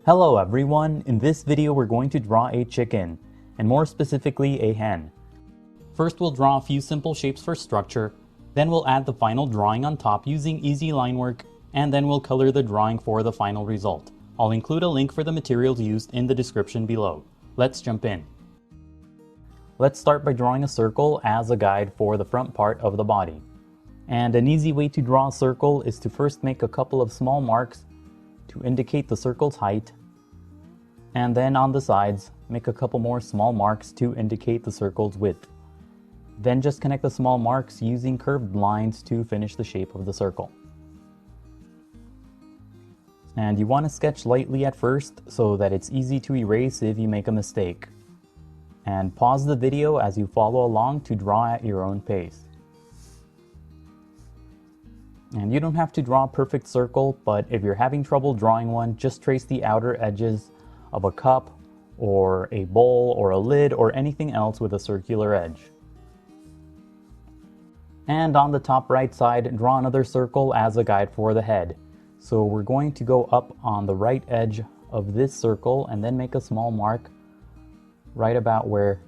Hello everyone, in this video we're going to draw a chicken, and more specifically a hen. First we'll draw a few simple shapes for structure, then we'll add the final drawing on top using easy line work, and then we'll color the drawing for the final result. I'll include a link for the materials used in the description below. Let's jump in. Let's start by drawing a circle as a guide for the front part of the body. And an easy way to draw a circle is to first make a couple of small marks to indicate the circle's height, and then on the sides make a couple more small marks to indicate the circle's width. Then just connect the small marks using curved lines to finish the shape of the circle. And you want to sketch lightly at first so that it's easy to erase if you make a mistake. And pause the video as you follow along to draw at your own pace. And you don't have to draw a perfect circle, but if you're having trouble drawing one, just trace the outer edges of a cup or a bowl or a lid or anything else with a circular edge. And on the top right side, draw another circle as a guide for the head. So we're going to go up on the right edge of this circle and then make a small mark right about where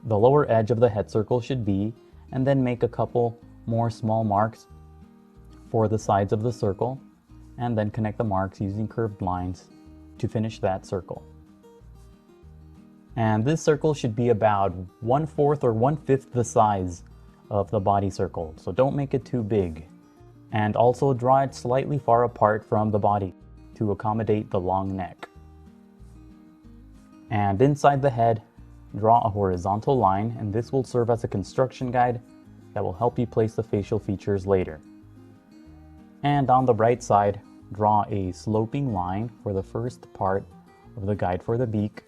the lower edge of the head circle should be, and then make a couple more small marks for the sides of the circle, and then connect the marks using curved lines to finish that circle. And this circle should be about 1/4 or 1/5 the size of the body circle, so don't make it too big. And also draw it slightly far apart from the body to accommodate the long neck. And inside the head, draw a horizontal line, and this will serve as a construction guide that will help you place the facial features later. And on the right side, draw a sloping line for the first part of the guide for the beak,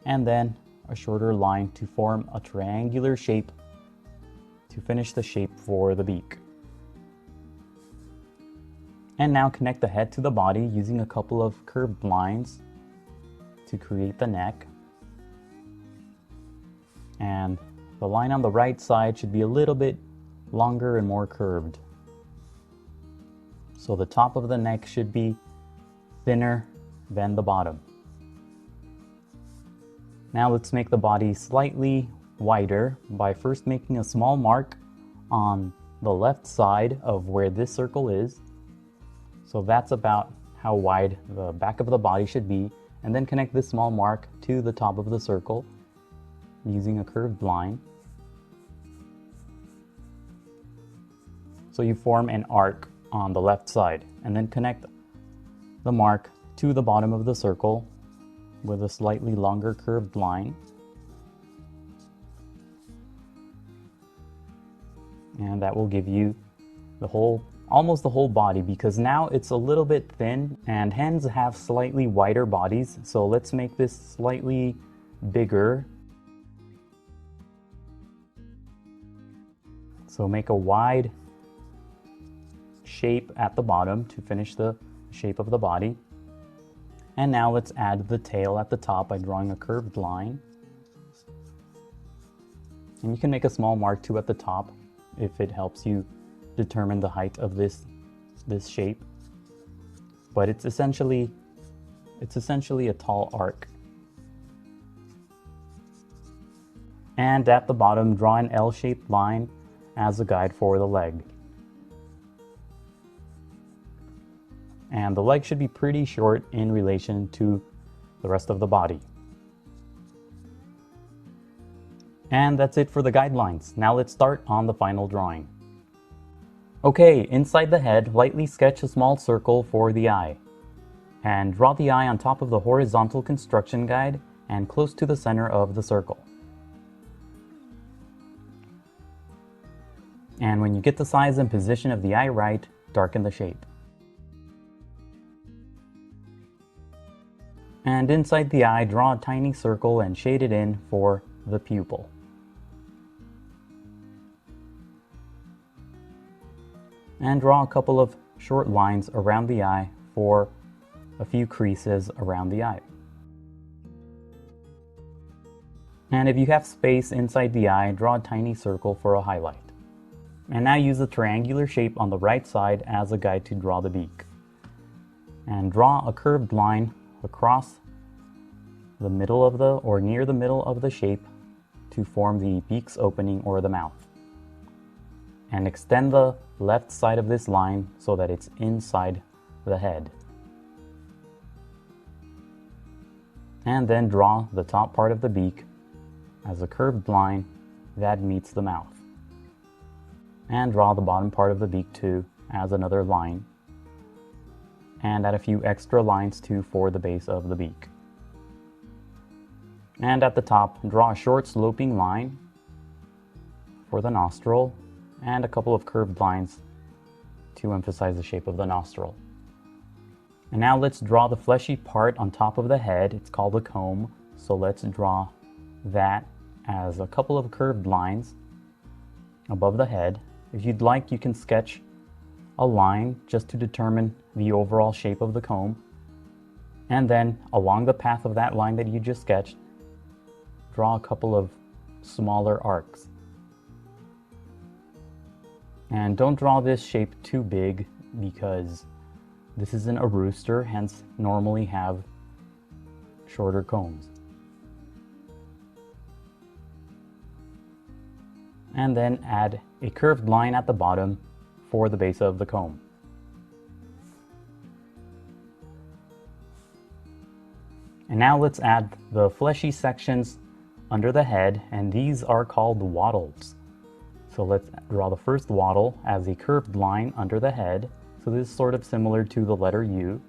and then a shorter line to form a triangular shape to finish the shape for the beak. And now connect the head to the body using a couple of curved lines to create the neck. And the line on the right side should be a little bit longer and more curved. So the top of the neck should be thinner than the bottom. Now let's make the body slightly wider by first making a small mark on the left side of where this circle is. So that's about how wide the back of the body should be, and then connect this small mark to the top of the circle using a curved line. So you form an arc on the left side, and then connect the mark to the bottom of the circle with a slightly longer curved line. And that will give you almost the whole body, because now it's a little bit thin and hens have slightly wider bodies, so let's make this slightly bigger. So make a wide shape at the bottom to finish the shape of the body. And now let's add the tail at the top by drawing a curved line. And you can make a small mark too at the top if it helps you determine the height of this shape. But it's essentially a tall arc. And at the bottom, draw an L-shaped line as a guide for the leg. And the leg should be pretty short in relation to the rest of the body. And that's it for the guidelines. Now let's start on the final drawing. Okay, inside the head, lightly sketch a small circle for the eye. And draw the eye on top of the horizontal construction guide and close to the center of the circle. And when you get the size and position of the eye right, darken the shape. And inside the eye, draw a tiny circle and shade it in for the pupil. And draw a couple of short lines around the eye for a few creases around the eye. And if you have space inside the eye, draw a tiny circle for a highlight. And now use the triangular shape on the right side as a guide to draw the beak. And draw a curved line across the middle of the, or near the middle of the shape to form the beak's opening or the mouth. And extend the left side of this line so that it's inside the head. And then draw the top part of the beak as a curved line that meets the mouth. And draw the bottom part of the beak too as another line. And add a few extra lines too for the base of the beak. And at the top, draw a short sloping line for the nostril and a couple of curved lines to emphasize the shape of the nostril. And now let's draw the fleshy part on top of the head. It's called a comb. So let's draw that as a couple of curved lines above the head. If you'd like, you can sketch a line just to determine the overall shape of the comb. And then along the path of that line that you just sketched, draw a couple of smaller arcs. And don't draw this shape too big because this isn't a rooster, hence normally have shorter combs. And then add a curved line at the bottom for the base of the comb. And now let's add the fleshy sections under the head, and these are called wattles. So let's draw the first wattle as a curved line under the head. So this is sort of similar to the letter U.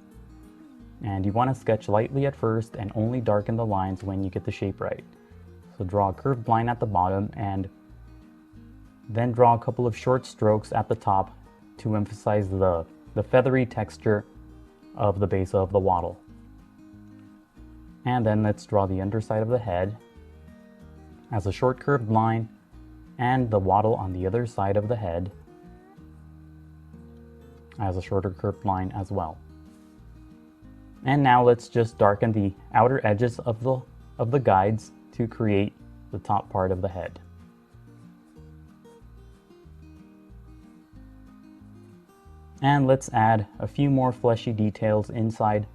And you want to sketch lightly at first and only darken the lines when you get the shape right. So draw a curved line at the bottom and then draw a couple of short strokes at the top to emphasize the feathery texture of the base of the wattle. And then let's draw the underside of the head as a short curved line and the wattle on the other side of the head as a shorter curved line as well. And now let's just darken the outer edges of the guides to create the top part of the head. And let's add a few more fleshy details inside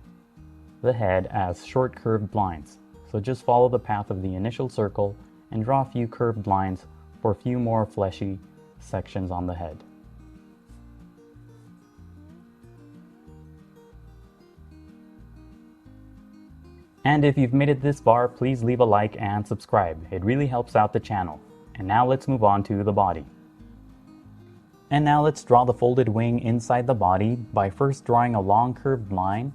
the head as short curved lines. So just follow the path of the initial circle and draw a few curved lines for a few more fleshy sections on the head. And if you've made it this far, please leave a like and subscribe. It really helps out the channel. And now let's move on to the body. And now let's draw the folded wing inside the body by first drawing a long curved line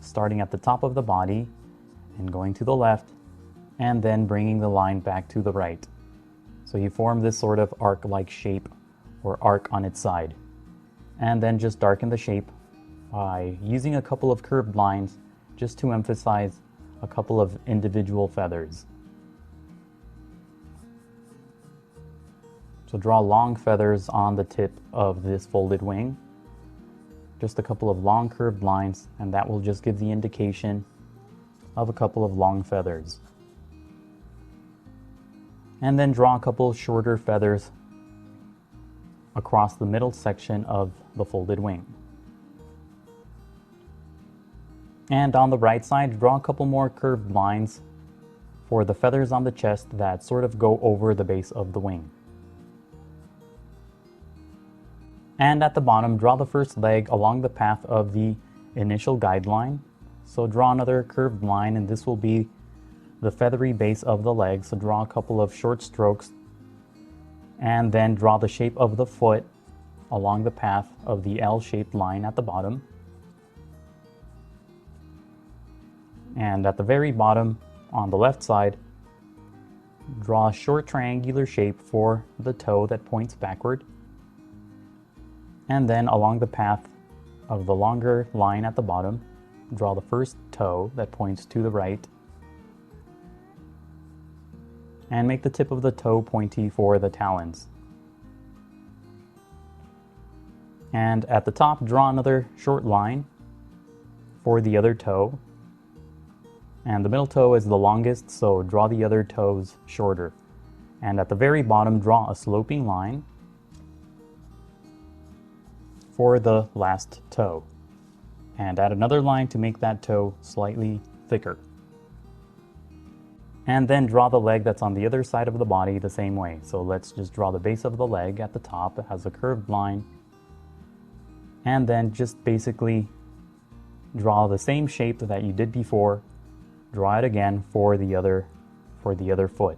starting at the top of the body and going to the left, and then bringing the line back to the right. So you form this sort of arc-like shape or arc on its side. And then just darken the shape by using a couple of curved lines just to emphasize a couple of individual feathers. So draw long feathers on the tip of this folded wing. Just a couple of long curved lines, and that will just give the indication of a couple of long feathers. And then draw a couple shorter feathers across the middle section of the folded wing. And on the right side, draw a couple more curved lines for the feathers on the chest that sort of go over the base of the wing. And at the bottom, draw the first leg along the path of the initial guideline. So draw another curved line, and this will be the feathery base of the leg. So draw a couple of short strokes, and then draw the shape of the foot along the path of the L-shaped line at the bottom. And at the very bottom, on the left side, draw a short triangular shape for the toe that points backward. And then along the path of the longer line at the bottom, draw the first toe that points to the right. And make the tip of the toe pointy for the talons. And at the top, draw another short line for the other toe. And the middle toe is the longest, so draw the other toes shorter. And at the very bottom, draw a sloping line for the last toe. And add another line to make that toe slightly thicker. And then draw the leg that's on the other side of the body the same way. So let's just draw the base of the leg at the top. It has a curved line. And then just basically draw the same shape that you did before. Draw it again for the other foot.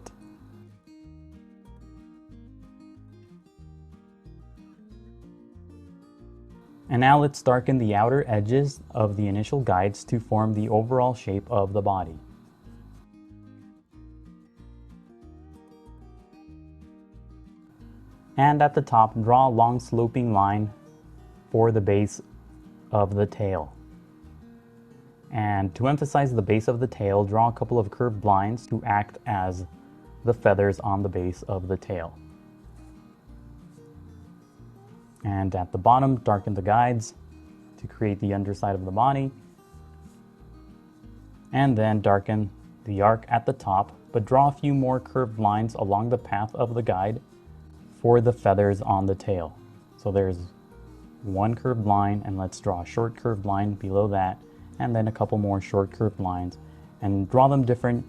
And now let's darken the outer edges of the initial guides to form the overall shape of the body. And at the top, draw a long sloping line for the base of the tail. And to emphasize the base of the tail, draw a couple of curved lines to act as the feathers on the base of the tail. And at the bottom, darken the guides to create the underside of the body. And then darken the arc at the top, but draw a few more curved lines along the path of the guide for the feathers on the tail. So there's one curved line, and let's draw a short curved line below that, and then a couple more short curved lines, and draw them different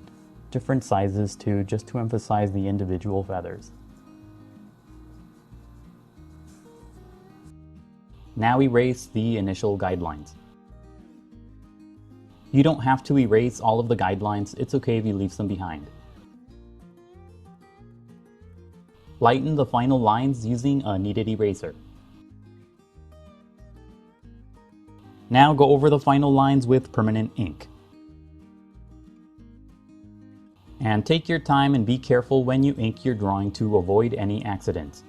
sizes too, just to emphasize the individual feathers. Now erase the initial guidelines. You don't have to erase all of the guidelines, it's okay if you leave some behind. Lighten the final lines using a kneaded eraser. Now go over the final lines with permanent ink. And take your time and be careful when you ink your drawing to avoid any accidents.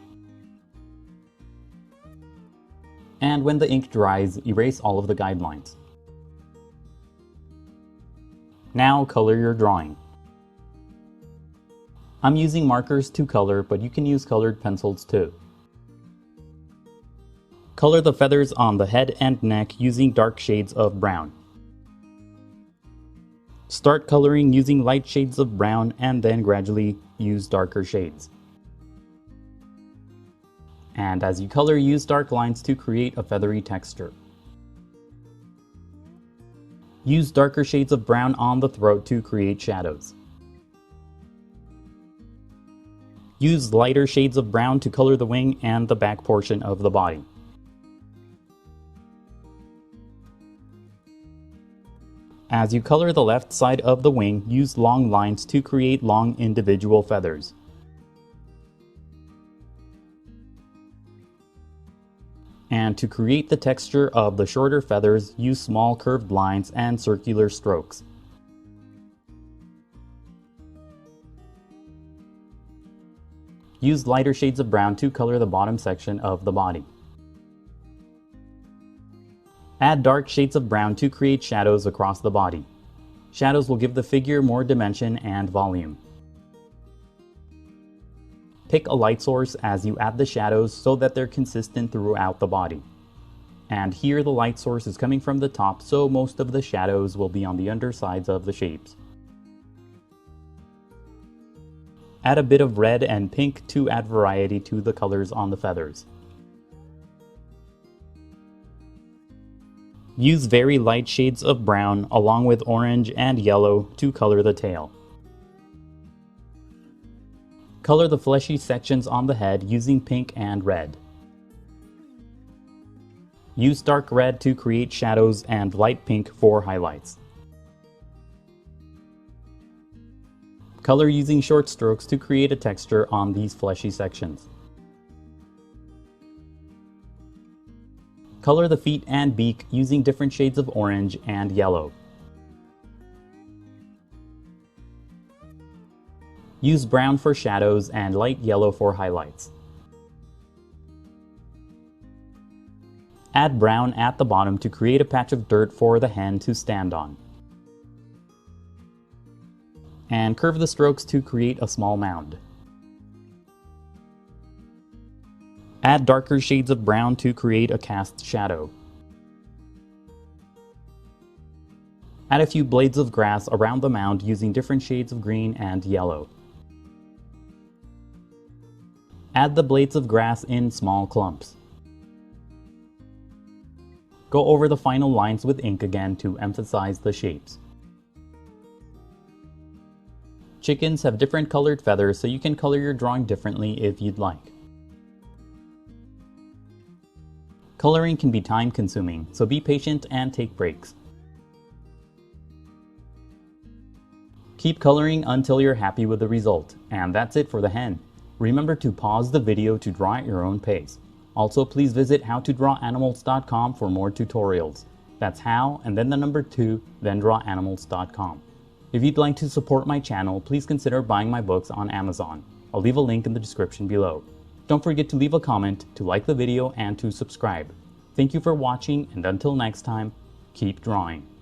And when the ink dries, erase all of the guidelines. Now color your drawing. I'm using markers to color, but you can use colored pencils too. Color the feathers on the head and neck using dark shades of brown. Start coloring using light shades of brown and then gradually use darker shades. And as you color, use dark lines to create a feathery texture. Use darker shades of brown on the throat to create shadows. Use lighter shades of brown to color the wing and the back portion of the body. As you color the left side of the wing, use long lines to create long individual feathers. And to create the texture of the shorter feathers, use small curved lines and circular strokes. Use lighter shades of brown to color the bottom section of the body. Add dark shades of brown to create shadows across the body. Shadows will give the figure more dimension and volume. Pick a light source as you add the shadows so that they're consistent throughout the body. And here the light source is coming from the top, so most of the shadows will be on the undersides of the shapes. Add a bit of red and pink to add variety to the colors on the feathers. Use very light shades of brown along with orange and yellow to color the tail. Color the fleshy sections on the head using pink and red. Use dark red to create shadows and light pink for highlights. Color using short strokes to create a texture on these fleshy sections. Color the feet and beak using different shades of orange and yellow. Use brown for shadows and light yellow for highlights. Add brown at the bottom to create a patch of dirt for the hen to stand on. And curve the strokes to create a small mound. Add darker shades of brown to create a cast shadow. Add a few blades of grass around the mound using different shades of green and yellow. Add the blades of grass in small clumps. Go over the final lines with ink again to emphasize the shapes. Chickens have different colored feathers, so you can color your drawing differently if you'd like. Coloring can be time-consuming, so be patient and take breaks. Keep coloring until you're happy with the result, and that's it for the hen. Remember to pause the video to draw at your own pace. Also, please visit howtodrawanimals.com for more tutorials. That's how, and then the number 2, then drawanimals.com. If you'd like to support my channel, please consider buying my books on Amazon. I'll leave a link in the description below. Don't forget to leave a comment, to like the video, and to subscribe. Thank you for watching, and until next time, keep drawing.